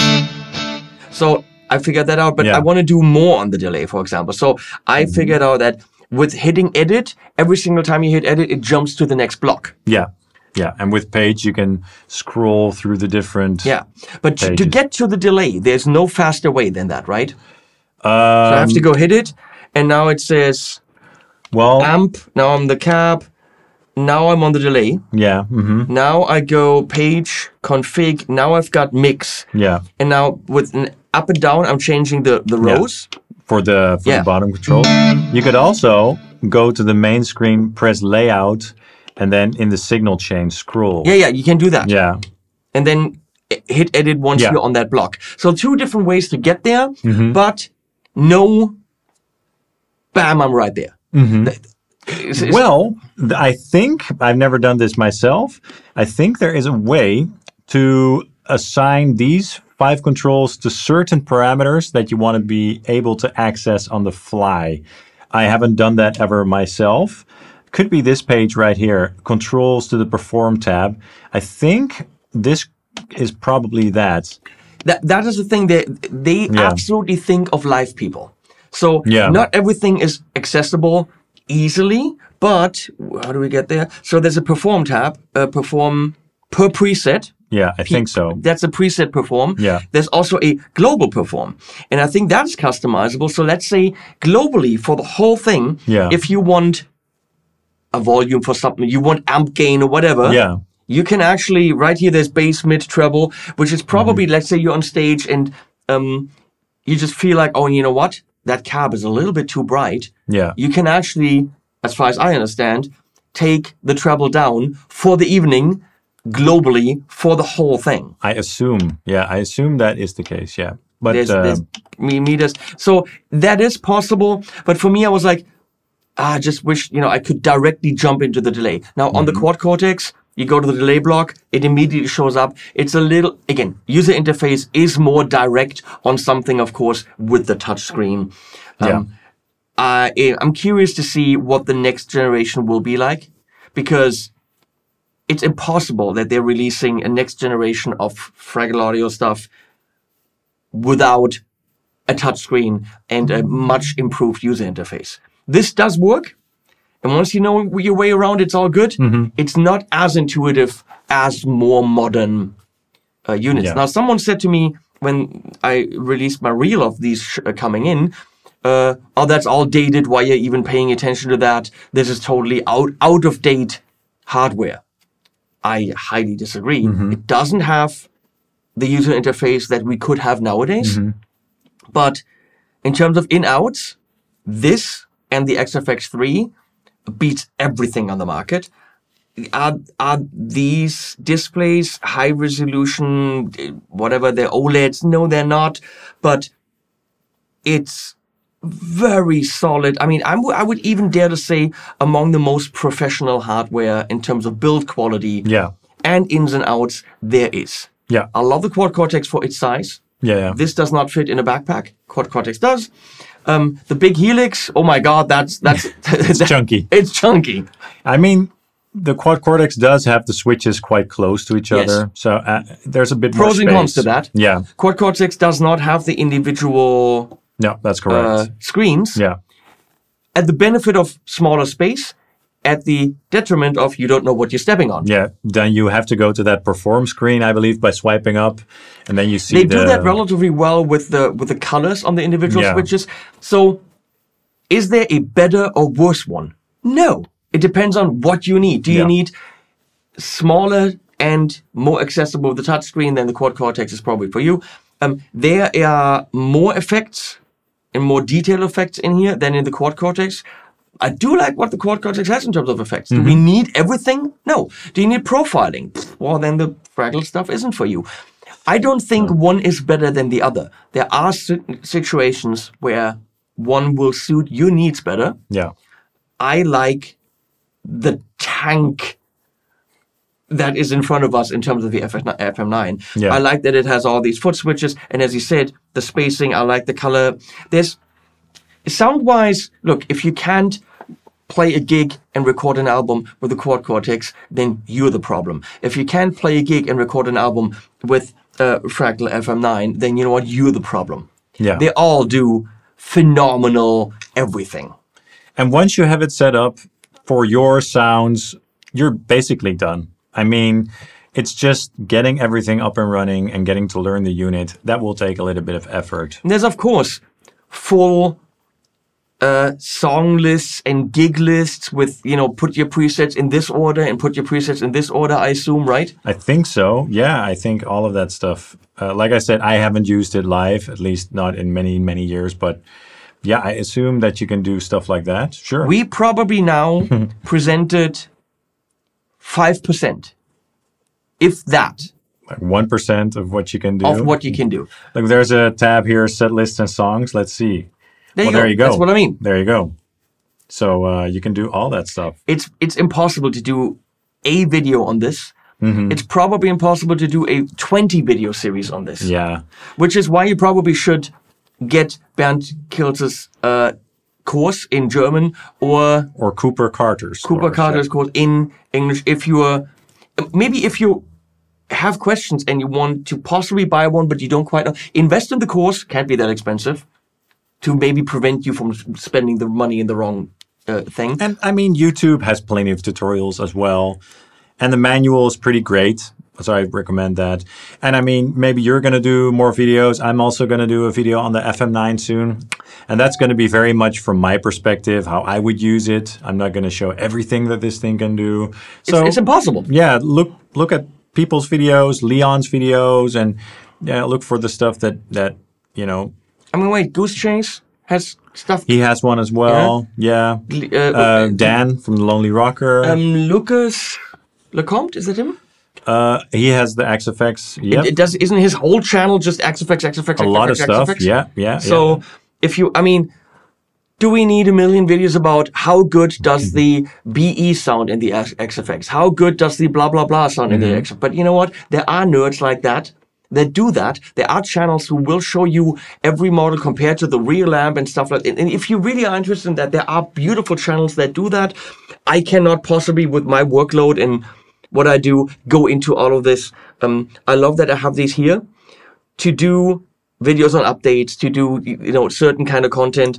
I figured that out, but Yeah. I want to do more on the delay, for example. So I figured out that with hitting edit, every single time you hit edit, it jumps to the next block. Yeah, and with Page you can scroll through the different. Yeah, but to pages. get to the delay, there's no faster way than that, right? So I have to go hit it, and now it says Well, amp. Now I'm the cab. Now I'm on the delay. yeah, Now I go page, config. Now I've got mix. yeah. And now with an up and down, I'm changing the rows. For the Yeah. bottom control. You could also go to the main screen, press layout, and then in the signal chain scroll. Yeah, you can do that. Yeah. And then hit edit once Yeah. you're on that block. So 2 different ways to get there, but no, bam, I'm right there. Well, I think I've never done this myself. I think there is a way to assign these 5 controls to certain parameters that you want to be able to access on the fly. I haven't done that ever myself. Could be this page right here, controls to the perform tab. I think this is probably that. That is the thing, they absolutely think of live people. So not everything is accessible easily, but how do we get there? So there's a perform tab, perform per preset. Yeah, I think so. That's a preset perform. Yeah. There's also a global perform. And I think that's customizable. So let's say globally for the whole thing, if you want a volume for something, you want amp gain or whatever, you can actually, right here, there's bass, mid, treble, which is probably, let's say you're on stage and you just feel like, oh, you know what? That cab is a little bit too bright. Yeah. You can actually, as far as I understand, take the treble down for the evening globally for the whole thing. I assume that is the case, yeah. But there's meters. So that is possible. But for me, I was like, I just wish, I could directly jump into the delay. Now on the Quad Cortex, you go to the delay block, it immediately shows up. It's a little, again, user interface is more direct on something, of course, with the touch screen. I'm curious to see what the next generation will be like, because it's impossible that they're releasing a next generation of Fraggle Audio stuff without a touchscreen and a much improved user interface. This does work, and once you know your way around, it's all good. It's not as intuitive as more modern units. Now, someone said to me when I released my reel of these coming in, oh, that's all dated. Why are you even paying attention to that? This is totally out of date hardware. I highly disagree. It doesn't have the user interface that we could have nowadays. But in terms of in-outs, this and the XFX3 beats everything on the market. Are these displays high resolution, whatever, they're OLEDs? No, they're not. But it's very solid. I mean, I would even dare to say among the most professional hardware in terms of build quality Yeah. and ins and outs there is. Yeah. I love the Quad Cortex for its size. Yeah. This does not fit in a backpack. Quad Cortex does. The big Helix, oh my God, that's It's chunky. It's chunky. I mean, the Quad Cortex does have the switches quite close to each Yes. other, so there's a bit more Pros and cons space. to that. Yeah. Quad Cortex does not have the individual No, that's correct. screens. Yeah. At the benefit of smaller space, at the detriment of you don't know what you're stepping on. Yeah. Then you have to go to that perform screen, I believe, by swiping up, and then you see They do that relatively well with the colors on the individual Yeah. switches. So, is there a better or worse one? No. It depends on what you need. Do you Yeah. need smaller and more accessible with the touchscreen? Then the Quad Cortex is probably for you. There are more effects and more detailed effects in here than in the Quad Cortex. I do like what the Quad Cortex has in terms of effects. Do we need everything? No. Do you need profiling? Well, then the Fraggle stuff isn't for you. I don't think one is better than the other. There are situations where one will suit your needs better. Yeah. I like the tank that is in front of us in terms of the FM9. Yeah. I like that it has all these foot switches. And as you said, the spacing, I like the color. There's sound-wise, look, if you can't play a gig and record an album with the Quad Cortex, then you're the problem. If you can't play a gig and record an album with Fractal FM9, then you know what? You're the problem. Yeah. They all do phenomenal everything. And once you have it set up for your sounds, you're basically done. I mean, it's just getting everything up and running and getting to learn the unit. That will take a little bit of effort. And there's, of course, full song lists and gig lists with, put your presets in this order and put your presets in this order, I assume, right? I think so. Yeah, I think all of that stuff. Like I said, I haven't used it live, at least not in many, many years. But yeah, I assume that you can do stuff like that. Sure. We probably now presented 5%, if that, Like 1% of what you can do. of what you can do. Look, there's a tab here, set lists and songs. Let's see. There you go. That's what I mean. There you go. So you can do all that stuff. It's impossible to do a video on this. It's probably impossible to do a 20 video series on this. Yeah. Which is why you probably should get Bernd Kilz's course in German or Cooper Carter's Carter's course in English. If you have questions and you want to possibly buy one, but you don't quite know, invest in the course. Can't be that expensive to maybe prevent you from spending the money in the wrong thing. And I mean, YouTube has plenty of tutorials as well. And the manual is pretty great. So I recommend that. And I mean, maybe you're going to do more videos. I'm also going to do a video on the FM9 soon. And that's going to be very much from my perspective, how I would use it. I'm not going to show everything that this thing can do. So It's impossible. yeah, look at people's videos, Leon's videos, and look for the stuff that I mean, wait, Goose Chase has stuff. he has one as well. Yeah. Dan from the Lonely Rocker. Lucas Lecomte, is that him? He has the XFX. Yep. It does. Isn't his whole channel just XFX? A lot of stuff. Yeah. So do we need a million videos about how good does the BE sound in the XFX? How good does the blah blah blah sound in the XFX? But you know what? There are nerds like that do that. There are channels who will show you every model compared to the real amp and stuff like that. And if you really are interested in that, there are beautiful channels that do that. I cannot possibly, with my workload and what I do, go into all of this. I love that I have these here to do videos on updates, to do certain kind of content.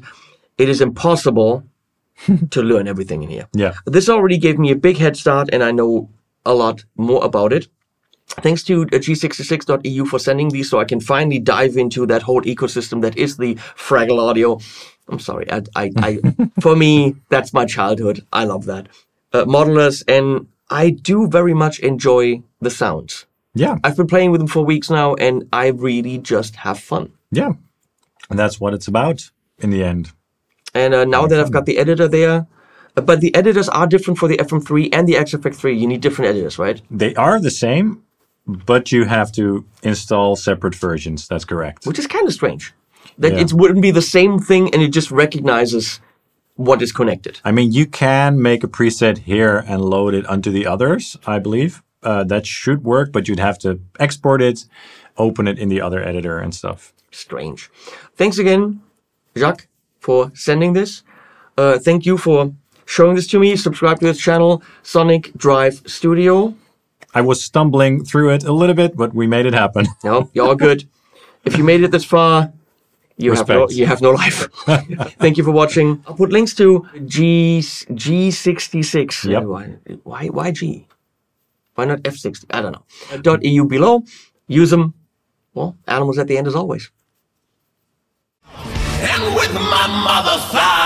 It is impossible to learn everything in here. Yeah. This already gave me a big head start, and I know a lot more about it. Thanks to G66.eu for sending these, so I can finally dive into that whole ecosystem that is the Fraggle Audio. I'm sorry, I for me, that's my childhood. I love that. Modelers, and I do very much enjoy the sounds. Yeah. I've been playing with them for weeks now, and I really just have fun. Yeah. And that's what it's about in the end. And now that I've got the editor there, but the editors are different for the FM3 and the XFX3. You need different editors, right? They are the same, but you have to install separate versions. That's correct. Which is kind of strange. That Yeah. it wouldn't be the same thing, and it just recognizes what is connected. I mean, you can make a preset here and load it onto the others, I believe. That should work, but you'd have to export it, open it in the other editor and stuff. Strange. Thanks again, Jacques, for sending this. Thank you for showing this to me. Subscribe to this channel, Sonic Drive Studio. I was stumbling through it a little bit, but we made it happen. No, you're all good. If you made it this far, you Respect. have no life. Thank you for watching. I'll put links to G66. Yep. Why G? Why not F60? I don't know. .eu below. Use them. Well, animals at the end as always. And with my mother side.